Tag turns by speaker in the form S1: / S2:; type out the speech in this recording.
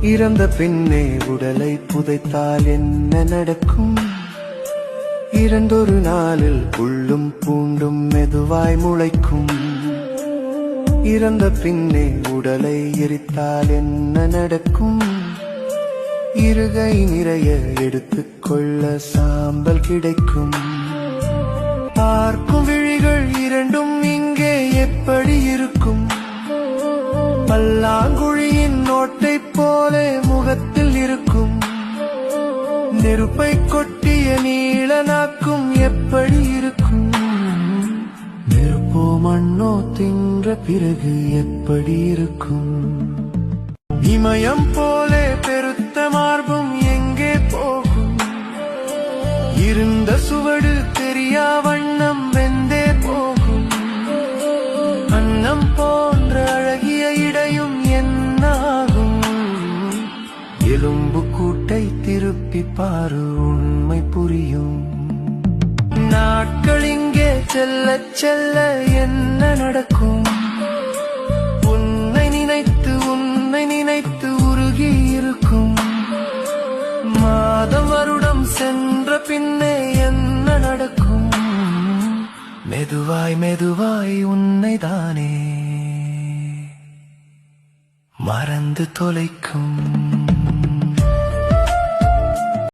S1: இறந்த பின்னே உடலை புதைத்தால் என்ன நடக்கும்? இறந்தொரு நாளில் புல்லும் பூண்டும் மெதுவாய் முளைக்கும். இறந்த பின்னே உடலை எரித்தால் என்ன நடக்கும்? இருகை நிறைய எடுத்துக்கொள்ள சாம்பல் கிடைக்கும். பார்க்கும் விழிகள் இரண்டும் இங்கே எப்படி இருக்கும்? பல்லாங்குழியின் நோட்டை போலே முகத்தில் இருக்கும். நெருப்பை கொட்டிய நீள நாக்கும் எப்படி இருக்கும்? நெருப்போ மண்ணோ தின்ற பிறகு எப்படி இருக்கும்? இமயம் போலே பெருத்த மார்பும் எங்கே போகும்? இருந்த சுவடு தெரியா வண்ணம் வெந்தே போகும். அன்னம் போன்ற அழகிய இடையும் என்ன ஆகும்? எலும்பு கூட்டை திருப்பி பாரு, உண்மை புரியும். நாட்கள் இங்கே செல்ல செல்ல என்ன நடக்கும்? உன்னை நினைத்து உருகி இருக்கும். மாதம் வருடம் சென்ற பின்னே என்ன நடக்கும்? மெதுவாய் உன்னைதானே மறந்து தொலைக்கும்.